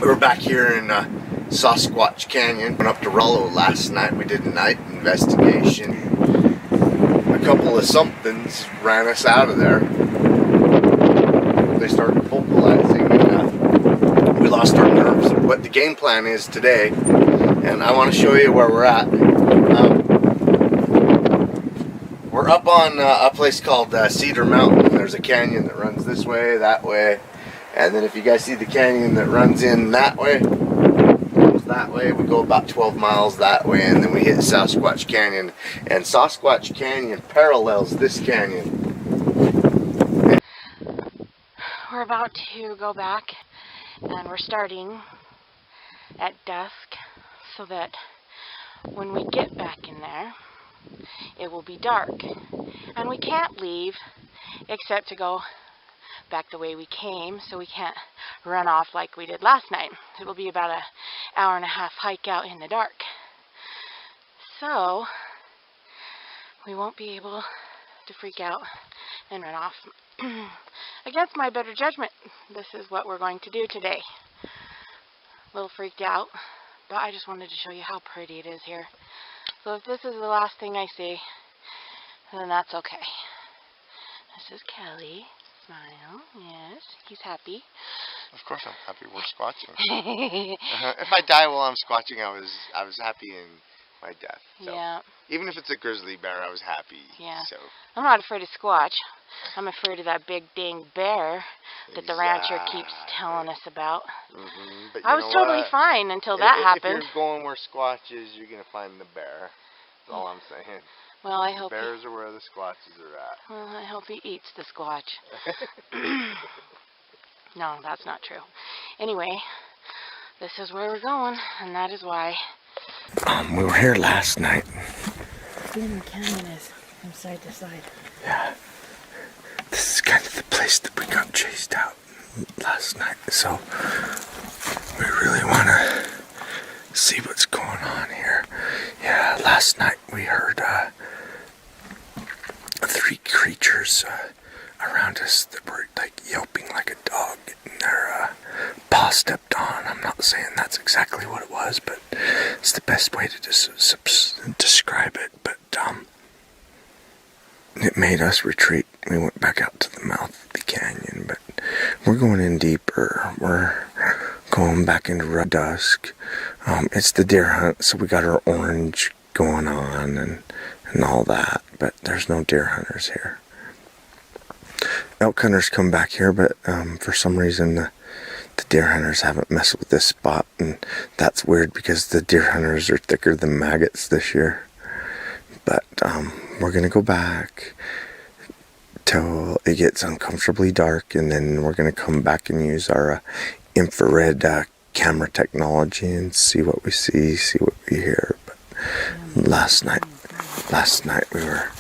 We're back here in Sasquatch Canyon. Went up to Rollo last night. We did a night investigation. A couple of somethings ran us out of there. They started vocalizing and we lost our nerves. What the game plan is today, and I want to show you where we're at. We're up on a place called Cedar Mountain. There's a canyon that runs this way, that way. And then if you guys see the canyon that runs in that way, goes that way, we go about 12 miles that way, and then we hit Sasquatch Canyon. And Sasquatch Canyon parallels this canyon. We're about to go back, and we're starting at dusk so that when we get back in there, it will be dark. And we can't leave except to go back the way we came, so we can't run off like we did last night. It'll be about an hour and a half hike out in the dark. So we won't be able to freak out and run off. Against my better judgment, this is what we're going to do today. A little freaked out, but I just wanted to show you how pretty it is here. So if this is the last thing I see, then that's okay. This is Kelly. Smile. Yes, he's happy. Of course I'm happy. We're squatching. If I die while I'm squatching, I was happy in my death. So. Yeah. Even if it's a grizzly bear, I was happy. Yeah. So. I'm not afraid of Squatch. I'm afraid of that big dang bear that the rancher keeps telling us about. But I was totally fine until that happened. If you're going where Squatch is, you're going to find the bear. That's all I'm saying. Well, I hope bears are where the Squatches are at. Well, I hope he eats the Squatch. No, that's not true. Anyway, this is where we're going, and that is why. We were here last night. The canyon is from side to side. Yeah. This is kind of the place that we got chased out last night, so we really want to see what's going on here. Yeah, last night we heard 3 creatures around us that were like yelping like a dog, and their paw stepped on. I'm not saying that's exactly what it was, but it's the best way to describe it. But it made us retreat. We went back out to the mouth of the canyon, but we're going in deeper. We're going back into dusk. It's the deer hunt, so we got our orange going on and all that, but there's no deer hunters here. Elk hunters come back here, but for some reason the deer hunters haven't messed with this spot, and that's weird because the deer hunters are thicker than maggots this year. But we're gonna go back till it gets uncomfortably dark, and then we're gonna come back and use our infrared camera technology and see what we see what we hear. But last night we were,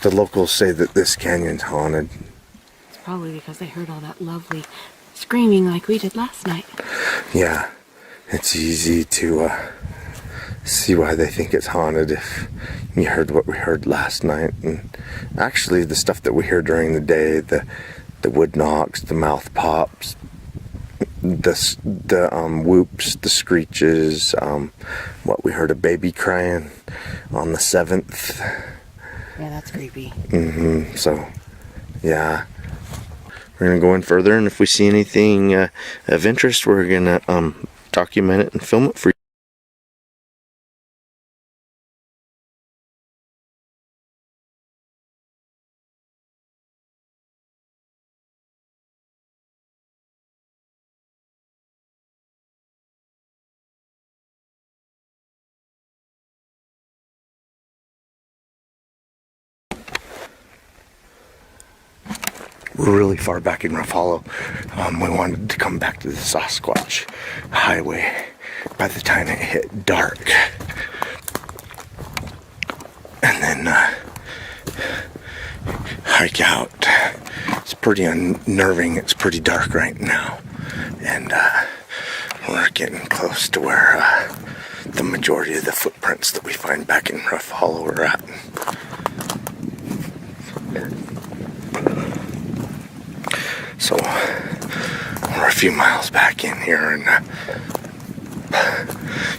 the locals say that this canyon's haunted. It's probably because they heard all that lovely screaming like we did last night. Yeah, it's easy to see why they think it's haunted if you heard what we heard last night. And actually the stuff that we hear during the day, the wood knocks, the mouth pops, the whoops, the screeches, what we heard a baby crying on the 7th. Yeah, that's creepy. So, yeah. We're going to go in further, and if we see anything of interest, we're going to document it and film it for you. We're really far back in Rough Hollow. We wanted to come back to the Sasquatch highway by the time it hit dark. And then hike out. It's pretty unnerving. It's pretty dark right now. And we're getting close to where the majority of the footprints that we find back in Rough Hollow are at. So we're few miles back in here, and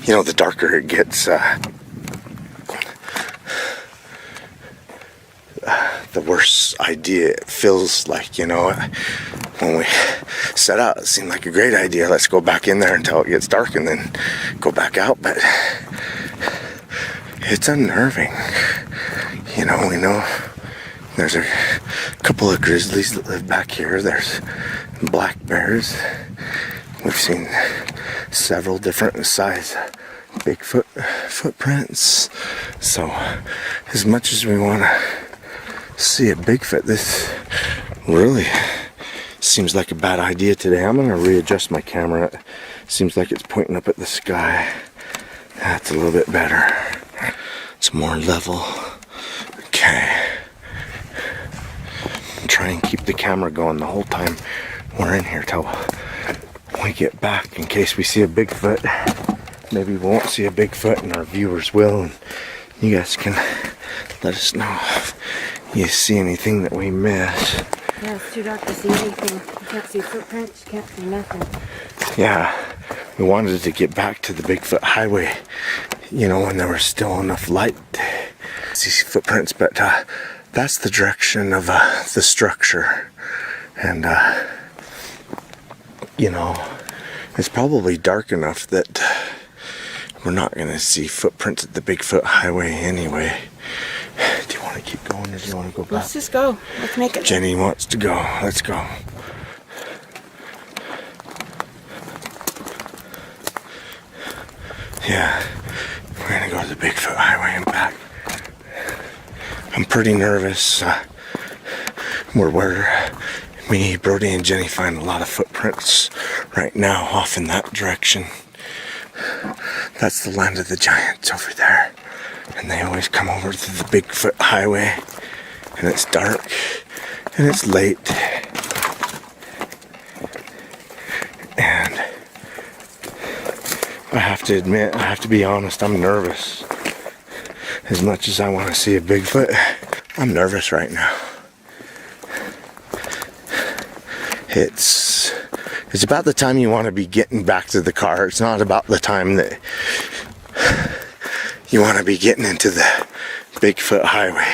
you know, the darker it gets, the worse idea it feels like, you know. When we set out, it seemed like a great idea. Let's go back in there until it gets dark and then go back out. But it's unnerving. You know, we know there's a couple of grizzlies that live back here. There's black bears. We've seen several different size Bigfoot footprints. So as much as we want to see a Bigfoot, this really seems like a bad idea today. I'm going to readjust my camera. It seems like it's pointing up at the sky. That's a little bit better. It's more level. Okay. Try and keep the camera going the whole time we're in here till we get back, in case we see a Bigfoot. Maybe we won't see a Bigfoot and our viewers will, and you guys can let us know if you see anything that we miss. Yeah, it's too dark to see anything. You can't see footprints, you can't see nothing. Yeah, we wanted to get back to the Bigfoot highway, you know, when there was still enough light to see footprints, but that's the direction of the structure. And, you know, it's probably dark enough that we're not going to see footprints at the Bigfoot highway anyway. Do you want to keep going or do you want to go back? Let's just go. Let's make it. Jenny wants to go. Let's go. Yeah, we're going to go to the Bigfoot highway and back. I'm pretty nervous. Where me, Brody, and Jenny find a lot of footprints right now off in that direction. That's the land of the giants over there. And they always come over to the Bigfoot highway. And it's dark. And it's late. And I have to admit, I have to be honest, I'm nervous. As much as I want to see a Bigfoot, I'm nervous right now. It's about the time you want to be getting back to the car. It's not about the time that you want to be getting into the Bigfoot highway.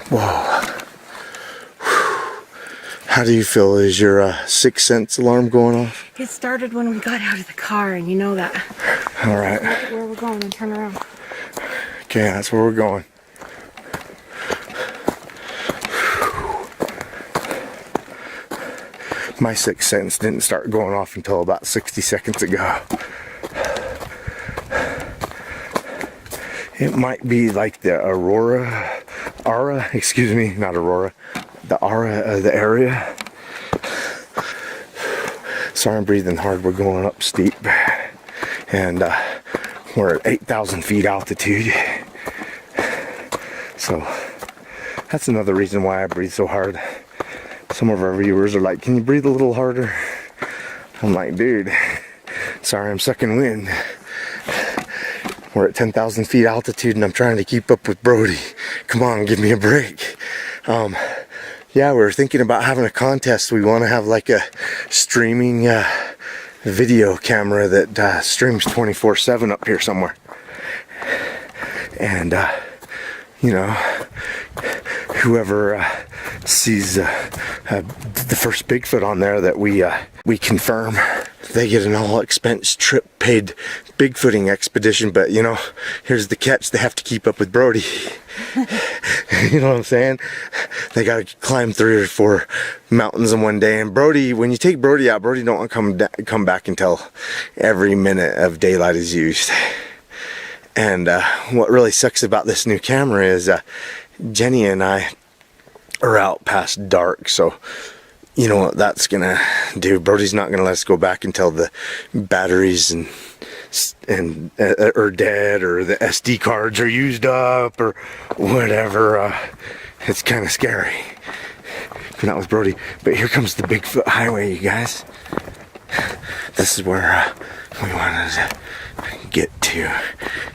Whoa. How do you feel? Is your sixth sense alarm going off? It started when we got out of the car, and you know that. All right. Look at where we're going and turn around. Okay, that's where we're going. My sixth sense didn't start going off until about 60 seconds ago. It might be like the aura, the aura of the area. Sorry, I'm breathing hard. We're going up steep, and we're at 8,000 feet altitude. So that's another reason why I breathe so hard. Some of our viewers are like, can you breathe a little harder? I'm like, dude, sorry, I'm sucking wind. We're at 10,000 feet altitude and I'm trying to keep up with Brody. Come on, give me a break. Yeah, we were thinking about having a contest. We want to have like a streaming video camera that streams 24/7 up here somewhere. And, you know, whoever sees the first Bigfoot on there that we confirm, they get an all expense trip paid Bigfooting expedition. But you know, here's the catch: they have to keep up with Brody. You know what I'm saying? They gotta climb 3 or 4 mountains in one day. And Brody, when you take Brody out, Brody don't want to come back until every minute of daylight is used. And what really sucks about this new camera is Jenny and I are out past dark, so you know what that's gonna do. Brody's not gonna let us go back until the batteries are dead, or the SD cards are used up, or whatever. It's kind of scary. Not with Brody. But here comes the Bigfoot highway, you guys. This is where we wanted to get to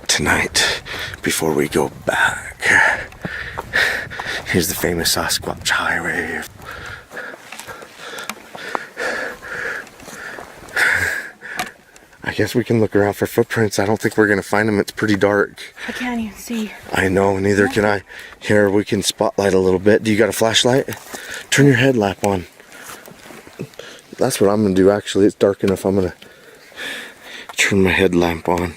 tonight before we go back. Here's the famous Sasquatch highway. guess we can look around for footprints. I don't think we're gonna find them. It's pretty dark. I can't even see. I know, neither can I. Here, we can spotlight a little bit. Do you got a flashlight? Turn your headlamp on. That's what I'm gonna do, actually. It's dark enough. I'm gonna turn my headlamp on.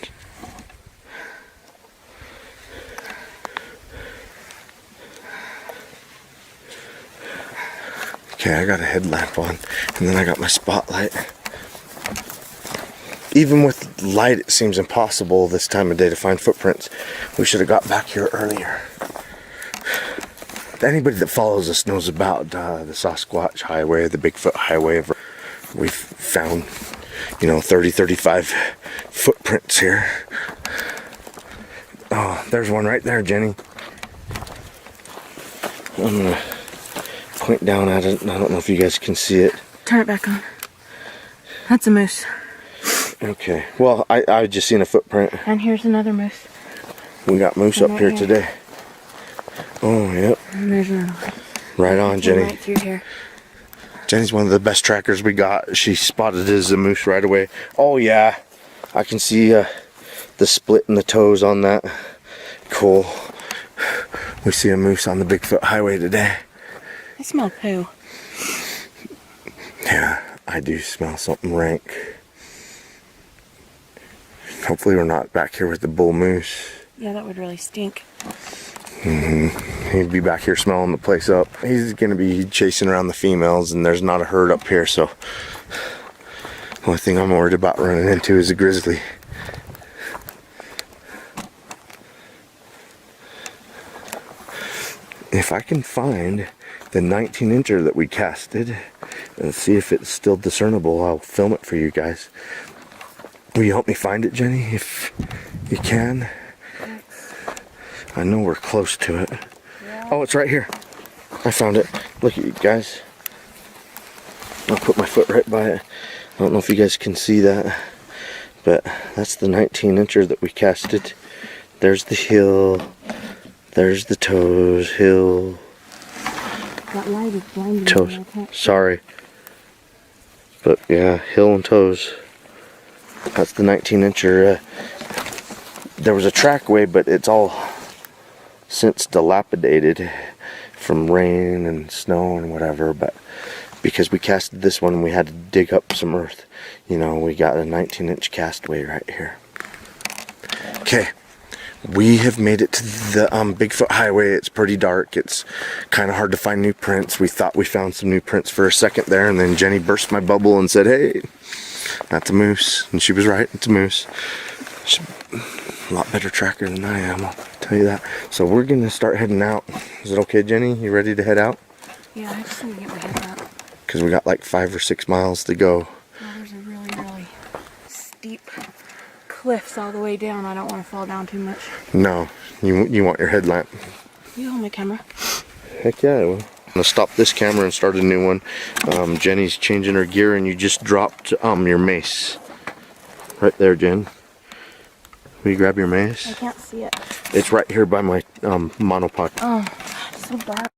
Okay, I got a headlamp on, and then I got my spotlight. Even with light, it seems impossible this time of day to find footprints. We should have got back here earlier. Anybody that follows us knows about the Sasquatch highway, the Bigfoot highway. We've found, 30, 35 footprints here. Oh, there's one right there, Jenny. I'm gonna point down at it. I don't know if you guys can see it. Turn it back on. That's a moose. Okay, well, I just seen a footprint. And here's another moose. We got moose up here today. Oh, yep. And there's another one. Right on, Jenny. Right through here. Jenny's one of the best trackers we got. She spotted it as a moose right away. Oh, yeah. I can see the split in the toes on that. Cool. We see a moose on the Bigfoot highway today. I smell poo. Yeah, I do smell something rank. Hopefully we're not back here with the bull moose. Yeah, that would really stink. He'd be back here smelling the place up. He's gonna be chasing around the females, and there's not a herd up here, so the only thing I'm worried about running into is a grizzly. If I can find the 19-incher that we casted and see if it's still discernible, I'll film it for you guys. Will you help me find it, Jenny, if you can? I know we're close to it. Yeah. Oh, it's right here. I found it. Look at you guys. I'll put my foot right by it. I don't know if you guys can see that, but that's the 19-incher that we casted. There's the heel. There's the toes, heel. That light is blinding toes. me. Sorry. But yeah, heel and toes. That's the 19-incher. There was a trackway, but it's all since dilapidated from rain and snow and whatever. But because we casted this one, we had to dig up some earth. We got a 19-inch castway right here. Okay. We have made it to the Bigfoot highway. It's pretty dark. It's kind of hard to find new prints. We thought we found some new prints for a second there, and then Jenny burst my bubble and said, "Hey, that's a moose." And she was right. It's a moose. She's a lot better tracker than I am, I'll tell you that. So we're going to start heading out. Is it okay, Jenny? You ready to head out? Yeah, I just need to get my head out. Because we got like 5 or 6 miles to go. Well, there's a really, really steep cliffs all the way down. I don't want to fall down too much. No, you want your headlamp. You hold my camera. Heck yeah, I will. I'm gonna stop this camera and start a new one. Jenny's changing her gear, and you just dropped your mace. Right there, Jen. Will you grab your mace? I can't see it. It's right here by my monopod. Oh, it's so dark.